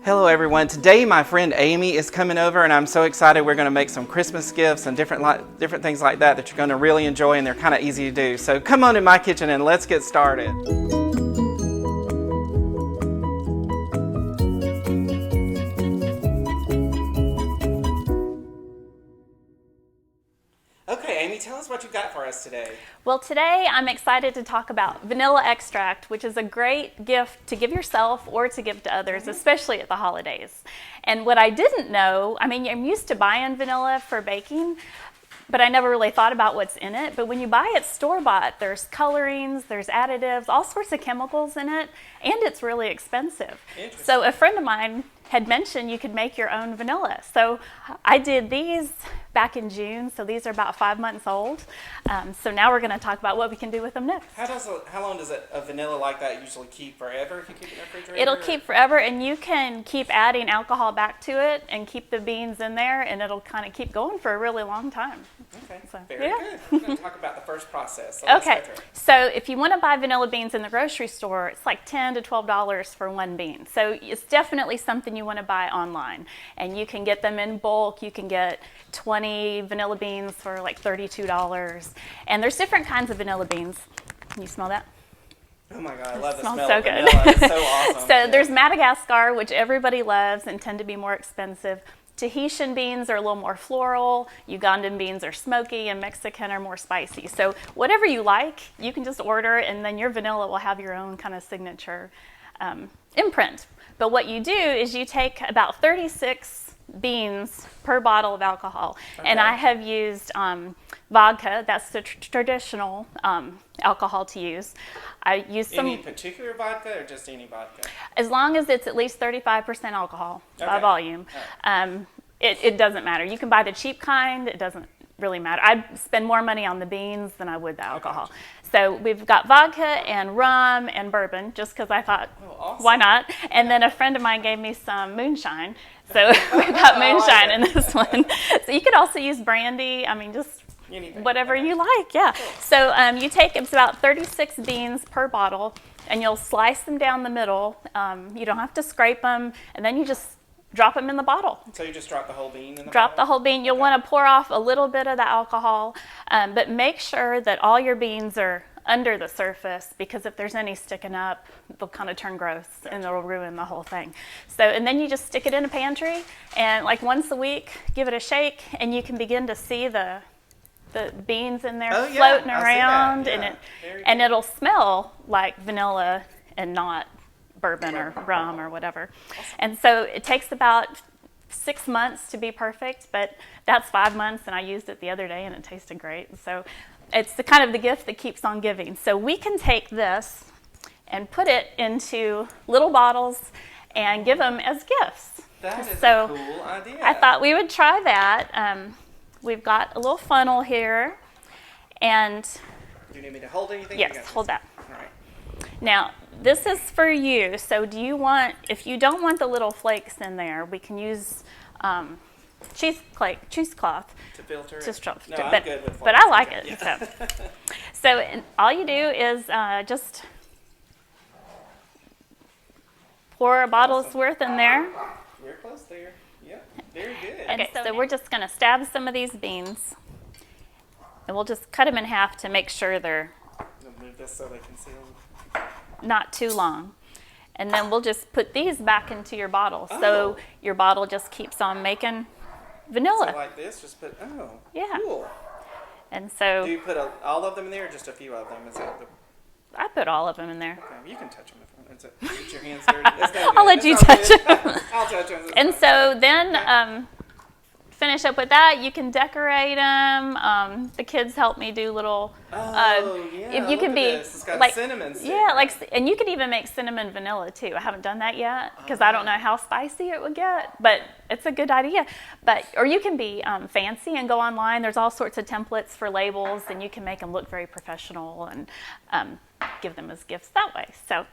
Hello everyone. Today my friend Amy is coming over and I'm so excited. We're going to make some Christmas gifts and different things like that you're going to really enjoy, and they're kind of easy to do. So come on in my kitchen and let's get started. Okay, Amy, tell us what you got for us today. Well, today I'm excited to talk about vanilla extract, which is a great gift to give yourself or to give to others, especially at the holidays. And what I didn't know, I'm used to buying vanilla for baking, but I never really thought about what's in it. But when you buy it store-bought, there's colorings, there's additives, all sorts of chemicals in it, and it's really expensive. So a friend of mine had mentioned you could make your own vanilla. So I did these back in June, so these are about 5 months old. So now we're going to talk about what we can do with them next. How long does a vanilla like that usually keep? Forever if you keep it in the refrigerator? It'll keep forever, and you can keep adding alcohol back to it and keep the beans in there, and it'll kind of keep going for a really long time. Okay, so, very good. We're going to talk about the first process. So okay, so if you want to buy vanilla beans in the grocery store, it's like $10 to $12 for one bean. So it's definitely something you want to buy online, and you can get them in bulk. You can get 20 vanilla beans for like $32, and there's different kinds of vanilla beans. Can you smell that? Oh my God, I love the smell smell so of good. vanilla. It's so awesome. So there's Madagascar, which everybody loves and tend to be more expensive. Tahitian beans are a little more floral. Ugandan beans are smoky, and Mexican are more spicy. So whatever you like, you can just order, and then your vanilla will have your own kind of signature imprint. But what you do is you take about 36 beans per bottle of alcohol. Okay. And I have used vodka. That's the traditional alcohol to use. I use some. Any particular vodka or just any vodka? As long as it's at least 35% alcohol by volume. Right. It doesn't matter. You can buy the cheap kind. It doesn't really matter. I'd spend more money on the beans than I would the alcohol. Okay. So we've got vodka and rum and bourbon, just because I thought, awesome. Why not? And then a friend of mine gave me some moonshine. So we've got moonshine in this one. So you could also use brandy. Just anything. Whatever you like, yeah. Cool. So you take, it's about 36 beans per bottle, and you'll slice them down the middle. You don't have to scrape them, and then you just drop them in the bottle. So you just drop the whole bean in the bottle? Drop the whole bean. You'll want to pour off a little bit of the alcohol, but make sure that all your beans are under the surface, because if there's any sticking up, they'll kind of turn gross. Gotcha. And they'll ruin the whole thing. So, and then you just stick it in a pantry, and like once a week, give it a shake, and you can begin to see the beans in there floating around, and it'll smell like vanilla and not bourbon or rum or whatever. Awesome. And so it takes about 6 months to be perfect, but that's 5 months, and I used it the other day and it tasted great. So it's the kind of the gift that keeps on giving. So we can take this and put it into little bottles and give them as gifts. That is a cool idea. I thought we would try that. We've got a little funnel here, and do you need me to hold anything? Yes, hold that. All right. Now, this is for you. So do you want, if you don't want the little flakes in there, we can use cheesecloth to filter it. I'm good with flakes. But I like it. Yeah. So all you do is just pour a bottle's worth in there. We're close there. Yep, very good. Okay, so we're just going to stab some of these beans, and we'll just cut them in half to make sure they're move this so they can see them. Not too long. And then we'll just put these back into your bottle. So your bottle just keeps on making vanilla. So like this, just put, yeah. Cool. And so. Do you put all of them in there or just a few of them? I put all of them in there. Okay, you can touch them if you want. Get your hands dirty. I'll let you touch them. I'll touch them. And so then finish up with that. You can decorate them. The kids help me do little. If you can be it's got cinnamon. And you could even make cinnamon vanilla too. I haven't done that yet because I don't know how spicy it would get, but it's a good idea. Or you can be fancy and go online. There's all sorts of templates for labels, and you can make them look very professional and give them as gifts that way. So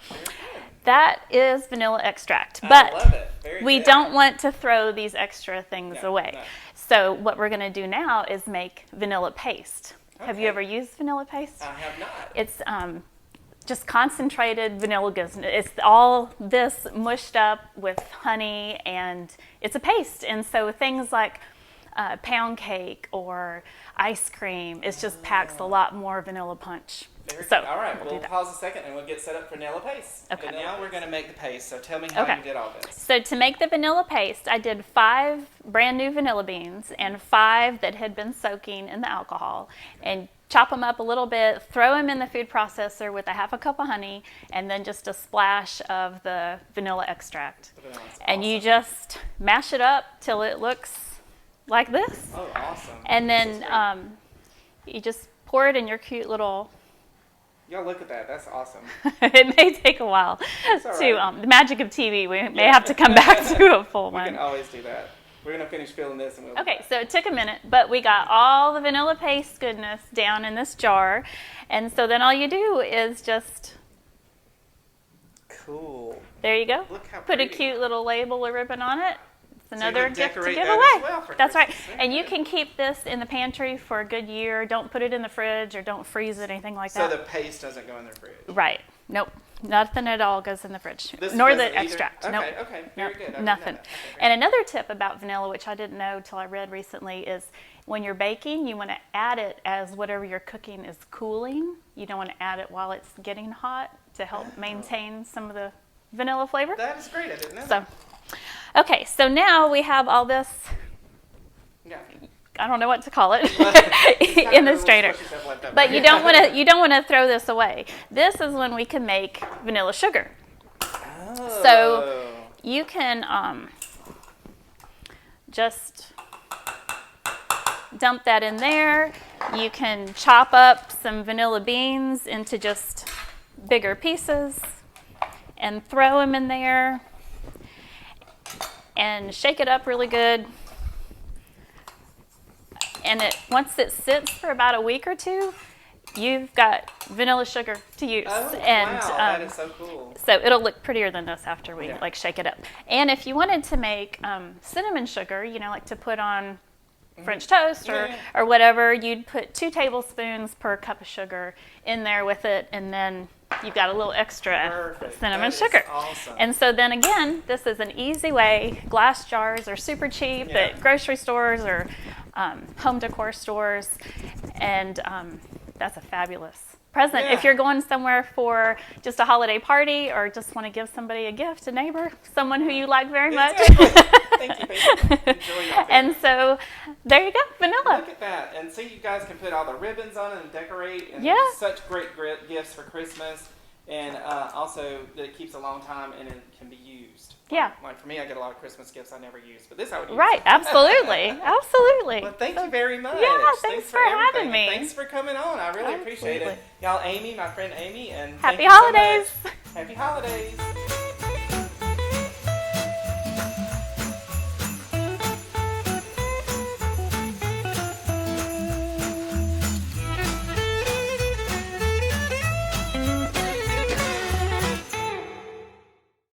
that is vanilla extract. But I love it. we don't want to throw these extra things away. No. So what we're going to do now is make vanilla paste. Okay. Have you ever used vanilla paste? I have not. It's just concentrated vanilla goodness. It's all this mushed up with honey, and it's a paste. And so things like pound cake or ice cream, it just packs a lot more vanilla punch. So, all right, we'll pause a second and we'll get set up for vanilla paste. Okay. And now we're going to make the paste. So tell me how you did all this. So to make the vanilla paste, I did 5 brand new vanilla beans and 5 that had been soaking in the alcohol, and chop them up a little bit, throw them in the food processor with a half a cup of honey, and then just a splash of the vanilla extract. And you just mash it up till it looks like this. Oh, awesome. And then you just pour it in your cute little... Y'all look at that. That's awesome. It may take a while to the magic of TV. We may have to come back to a full one. We can always do that. We're going to finish filling this and we'll Okay, so it took a minute, but we got all the vanilla paste goodness down in this jar. And so then all you do is just... Cool. There you go. Look how Put a pretty. cute little label or ribbon on it. It's another gift to decorate give that away. as well for That's right. Christmas. And you can keep this in the pantry for a good year. Don't put it in the fridge or don't freeze it, anything like So that. the paste doesn't go in the fridge. Right. Nope. Nothing at all goes in the fridge. This Nor doesn't the either? extract. Okay, Nope. okay. Very Nope. good. I didn't know Nothing. that. Okay, great. And another tip about vanilla, which I didn't know till I read recently, is when you're baking, you want to add it as whatever you're cooking is cooling. You don't want to add it while it's getting hot to help maintain some of the vanilla flavor. That is great. I didn't know So, that. okay, so now we have all this, Yeah. I don't know what to call it, It's kind in of the strainer. squishy stuff left over. But you don't want to throw this away. This is when we can make vanilla sugar. Oh. So you can just dump that in there. You can chop up some vanilla beans into just bigger pieces and throw them in there and shake it up really good. And once it sits for about a week or 2, you've got vanilla sugar to use. Oh, And wow, that is so cool. so it'll look prettier than this after we shake it up. And if you wanted to make cinnamon sugar, like to put on French toast or whatever, you'd put 2 tablespoons per cup of sugar in there with it, and then you've got a little extra Perfect. cinnamon That is sugar. awesome. And so then again, this is an easy way. Glass jars are super cheap at grocery stores or home decor stores, and that's a fabulous present. Yeah. If you're going somewhere for just a holiday party or just want to give somebody a gift, a neighbor, someone who you like very much. Thank you, baby. Enjoy your And so there you go, vanilla. Look at that. And see, you guys can put all the ribbons on it and decorate. And Yeah. such great gifts for Christmas. And also that it keeps a long time and it can be used. Yeah. Like for me, I get a lot of Christmas gifts I never use, but this I would use. Right, absolutely, absolutely. Well, thank you very much. Yeah, thanks for having everything. me. Thanks for coming on. I really appreciate it. Absolutely. Y'all, Amy, my friend Amy, and Happy thank you so holidays. much. Happy holidays.